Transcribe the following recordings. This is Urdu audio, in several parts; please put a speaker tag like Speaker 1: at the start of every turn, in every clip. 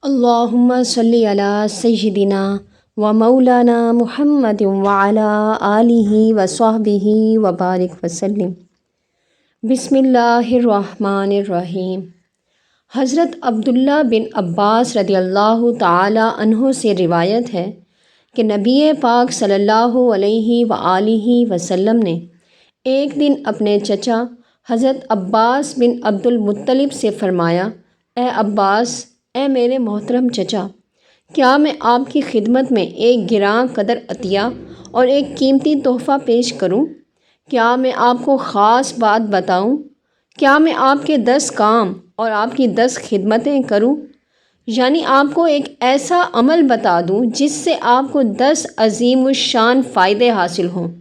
Speaker 1: اللہم صلی علی سیدنا و مولانا محمد وعلی آلہ و صحبہ وبارک وسلم۔ بسم اللہ الرحمن الرحیم۔ حضرت عبداللہ بن عباس رضی اللہ تعالی عنہ سے روایت ہے کہ نبی پاک صلی اللہ علیہ وآلہ وسلم نے ایک دن اپنے چچا حضرت عباس بن عبد المطلب سے فرمایا، اے عباس، اے میرے محترم چچا، کیا میں آپ کی خدمت میں ایک گراں قدر عطیہ اور ایک قیمتی تحفہ پیش کروں؟ کیا میں آپ کو خاص بات بتاؤں؟ کیا میں آپ کے 10 کام اور آپ کی 10 خدمتیں کروں؟ یعنی آپ کو ایک ایسا عمل بتا دوں جس سے آپ کو 10 عظیم الشان فائدے حاصل ہوں،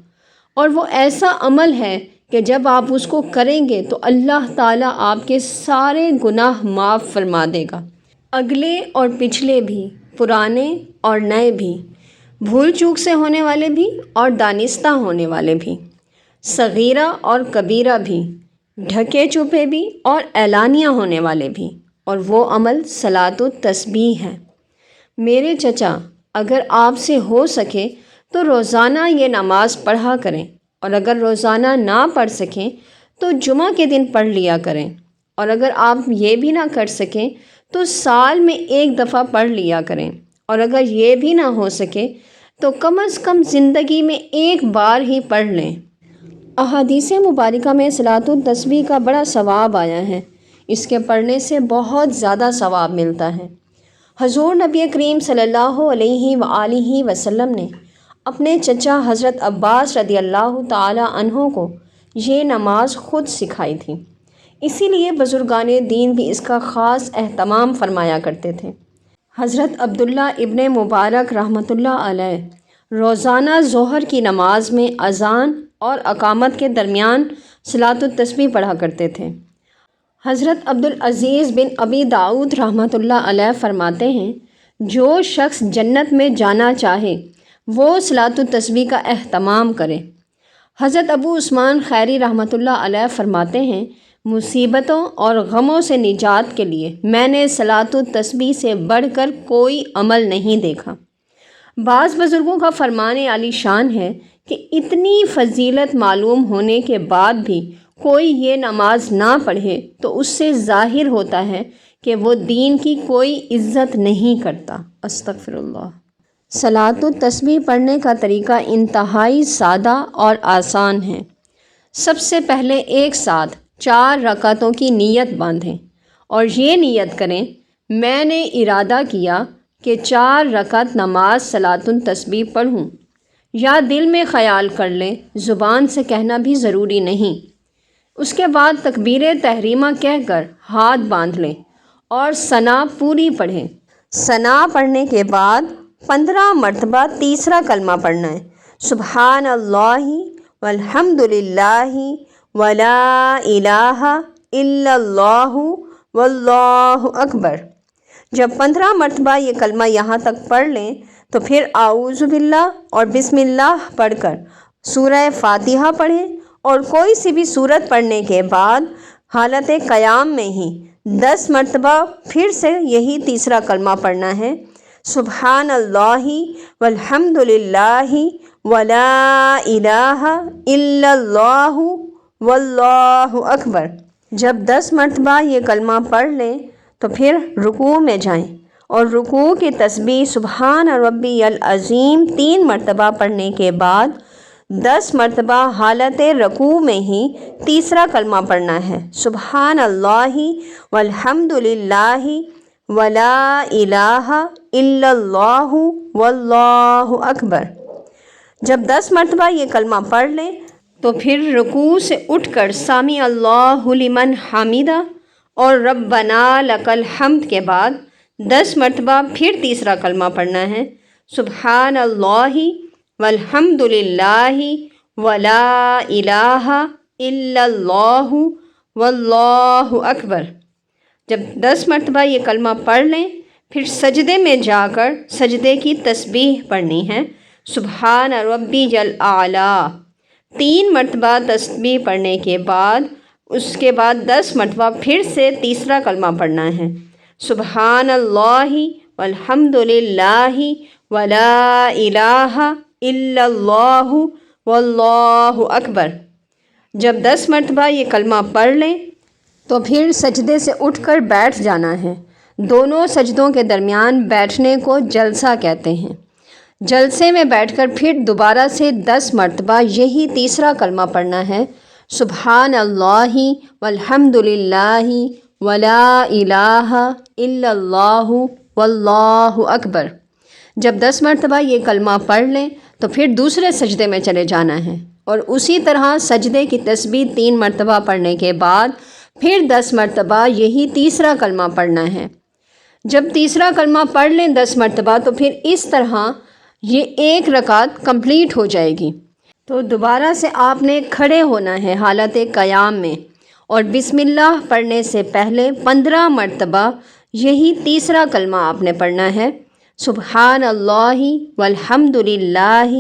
Speaker 1: اور وہ ایسا عمل ہے کہ جب آپ اس کو کریں گے تو اللہ تعالیٰ آپ کے سارے گناہ معاف فرما دے گا، اگلے اور پچھلے بھی، پرانے اور نئے بھی، بھول چوک سے ہونے والے بھی اور دانستہ ہونے والے بھی، صغیرہ اور کبیرہ بھی، ڈھکے چھپے بھی اور اعلانیہ ہونے والے بھی، اور وہ عمل صلاۃ التسبیح ہے۔ میرے چچا، اگر آپ سے ہو سکے تو روزانہ یہ نماز پڑھا کریں، اور اگر روزانہ نہ پڑھ سکیں تو جمعہ کے دن پڑھ لیا کریں، اور اگر آپ یہ بھی نہ کر سکیں تو سال میں ایک دفعہ پڑھ لیا کریں، اور اگر یہ بھی نہ ہو سکے تو کم از کم زندگی میں ایک بار ہی پڑھ لیں۔ احادیث مبارکہ میں صلاۃ التسبیح کا بڑا ثواب آیا ہے، اس کے پڑھنے سے بہت زیادہ ثواب ملتا ہے۔ حضور نبی کریم صلی اللہ علیہ وآلہ وسلم نے اپنے چچا حضرت عباس رضی اللہ تعالی عنہ کو یہ نماز خود سکھائی تھی، اسی لیے بزرگان دین بھی اس کا خاص اہتمام فرمایا کرتے تھے۔ حضرت عبداللہ ابن مبارک رحمۃ اللہ علیہ روزانہ ظہر کی نماز میں اذان اور اقامت کے درمیان صلاۃ التسبیح پڑھا کرتے تھے۔ حضرت عبدالعزیز بن ابی داؤد رحمۃ اللہ علیہ فرماتے ہیں، جو شخص جنت میں جانا چاہے وہ صلاۃ التسبیح کا اہتمام کرے۔ حضرت ابو عثمان خیری رحمۃ اللہ علیہ فرماتے ہیں، مصیبتوں اور غموں سے نجات کے لیے میں نے صلاۃ التسبیح سے بڑھ کر کوئی عمل نہیں دیکھا۔ بعض بزرگوں کا فرمان عالی شان ہے کہ اتنی فضیلت معلوم ہونے کے بعد بھی کوئی یہ نماز نہ پڑھے تو اس سے ظاہر ہوتا ہے کہ وہ دین کی کوئی عزت نہیں کرتا۔ استغفر اللہ۔ صلاۃ التسبیح پڑھنے کا طریقہ انتہائی سادہ اور آسان ہے۔ سب سے پہلے ایک ساتھ 4 رکعتوں کی نیت باندھیں اور یہ نیت کریں، میں نے ارادہ کیا کہ 4 رکعت نماز صلاۃ التسبیح پڑھوں، یا دل میں خیال کر لیں، زبان سے کہنا بھی ضروری نہیں۔ اس کے بعد تکبیر تحریمہ کہہ کر ہاتھ باندھ لیں اور ثنا پوری پڑھیں۔ ثنا پڑھنے کے بعد 15 مرتبہ تیسرا کلمہ پڑھنا ہے، سبحان اللہ والحمد للہ ولا الہ الا اللہ واللہ اکبر۔ جب 15 مرتبہ یہ کلمہ یہاں تک پڑھ لیں تو پھر اعوذ باللہ اور بسم اللہ پڑھ کر سورہ فاتحہ پڑھیں، اور کوئی سی بھی سورت پڑھنے کے بعد حالت قیام میں ہی 10 مرتبہ پھر سے یہی تیسرا کلمہ پڑھنا ہے، سبحان اللہ والحمد للہ ولا الہ الا اللہ واللہ اکبر۔ جب 10 مرتبہ یہ کلمہ پڑھ لیں تو پھر رکوع میں جائیں، اور رکوع کی تسبیح سبحان ربی العظیم 3 مرتبہ پڑھنے کے بعد 10 مرتبہ حالت رکوع میں ہی تیسرا کلمہ پڑھنا ہے، سبحان اللہ والحمد للہ ولا الہ الا اللہ واللہ اکبر۔ جب 10 مرتبہ یہ کلمہ پڑھ لیں تو پھر رکوع سے اٹھ کر سمیع اللہ لمن حمیدہ اور ربنا لک الحمد کے بعد 10 مرتبہ پھر تیسرا کلمہ پڑھنا ہے، سبحان اللہ والحمد للہ ولا الہ الا اللہ واللہ اکبر۔ جب 10 مرتبہ یہ کلمہ پڑھ لیں پھر سجدے میں جا کر سجدے کی تسبیح پڑھنی ہے، سبحان ربی الاعلیٰ۔ 3 مرتبہ تسبیح پڑھنے کے بعد اس کے بعد 10 مرتبہ پھر سے تیسرا کلمہ پڑھنا ہے، سبحان اللہ والحمد للہ ولا الہ الا اللہ واللہ اکبر۔ جب 10 مرتبہ یہ کلمہ پڑھ لیں تو پھر سجدے سے اٹھ کر بیٹھ جانا ہے۔ دونوں سجدوں کے درمیان بیٹھنے کو جلسہ کہتے ہیں۔ جلسے میں بیٹھ کر پھر دوبارہ سے 10 مرتبہ یہی تیسرا کلمہ پڑھنا ہے، سبحان اللہ والحمد للہ ولا الہ الا اللہ واللہ اکبر۔ جب 10 مرتبہ یہ کلمہ پڑھ لیں تو پھر دوسرے سجدے میں چلے جانا ہے، اور اسی طرح سجدے کی تسبیح 3 مرتبہ پڑھنے کے بعد پھر 10 مرتبہ یہی تیسرا کلمہ پڑھنا ہے۔ جب تیسرا کلمہ پڑھ لیں 10 مرتبہ تو پھر اس طرح یہ ایک رکعت کمپلیٹ ہو جائے گی۔ تو دوبارہ سے آپ نے کھڑے ہونا ہے حالت قیام میں، اور بسم اللہ پڑھنے سے پہلے 15 مرتبہ یہی تیسرا کلمہ آپ نے پڑھنا ہے، سبحان اللہ والحمد للہ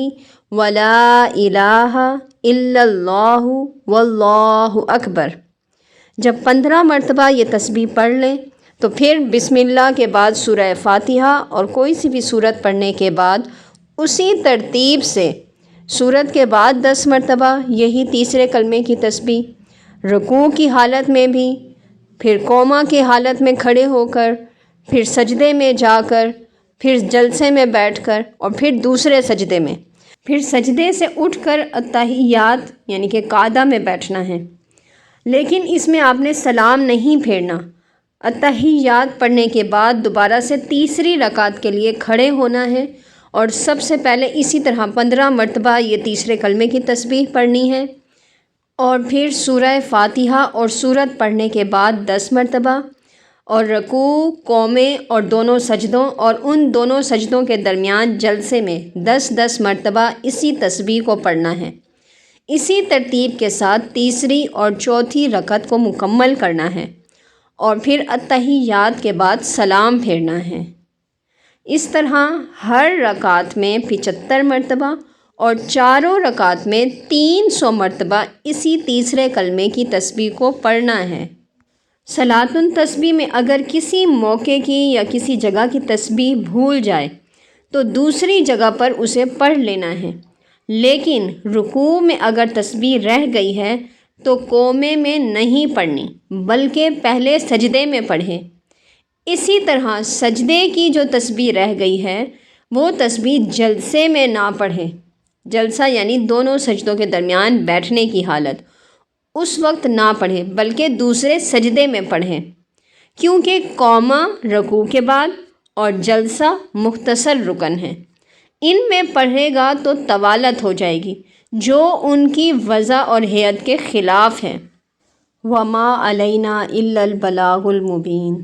Speaker 1: ولا الہ الا اللہ واللہ اکبر۔ جب 15 مرتبہ یہ تسبیح پڑھ لیں تو پھر بسم اللہ کے بعد سورہ فاتحہ اور کوئی سی بھی سورت پڑھنے کے بعد اسی ترتیب سے سورت کے بعد 10 مرتبہ یہی تیسرے کلمے کی تسبیح، رکوع کی حالت میں بھی، پھر قوما کی حالت میں کھڑے ہو کر، پھر سجدے میں جا کر، پھر جلسے میں بیٹھ کر، اور پھر دوسرے سجدے میں، پھر سجدے سے اٹھ کر التحیات یعنی کہ قعدہ میں بیٹھنا ہے۔ لیکن اس میں آپ نے سلام نہیں پھیرنا۔ التحیات پڑھنے کے بعد دوبارہ سے تیسری رکعت کے لیے کھڑے ہونا ہے، اور سب سے پہلے اسی طرح 15 مرتبہ یہ تیسرے کلمے کی تسبیح پڑھنی ہے، اور پھر سورہ فاتحہ اور سورت پڑھنے کے بعد 10 مرتبہ، اور رکوع، قومے اور دونوں سجدوں اور ان دونوں سجدوں کے درمیان جلسے میں 10 مرتبہ اسی تسبیح کو پڑھنا ہے۔ اسی ترتیب کے ساتھ تیسری اور چوتھی رکعت کو مکمل کرنا ہے، اور پھر التحیات کے بعد سلام پھیرنا ہے۔ اس طرح ہر رکعت میں 75 مرتبہ اور چاروں رکعت میں 300 مرتبہ اسی تیسرے کلمے کی تسبیح کو پڑھنا ہے۔ صلاۃ التسبیح میں اگر کسی موقع کی یا کسی جگہ کی تسبیح بھول جائے تو دوسری جگہ پر اسے پڑھ لینا ہے، لیکن رکوع میں اگر تسبیح رہ گئی ہے تو قومے میں نہیں پڑھنی بلکہ پہلے سجدے میں پڑھیں۔ اسی طرح سجدے کی جو تسبیح رہ گئی ہے وہ تسبیح جلسے میں نہ پڑھیں۔ جلسہ یعنی دونوں سجدوں کے درمیان بیٹھنے کی حالت، اس وقت نہ پڑھیں بلکہ دوسرے سجدے میں پڑھیں، کیونکہ قوما رکوع کے بعد اور جلسہ مختصر رکن ہے، ان میں پڑھے گا تو طوالت ہو جائے گی جو ان کی وضع اور ہیئت کے خلاف ہے۔ وما علینا الا البلاغ المبین۔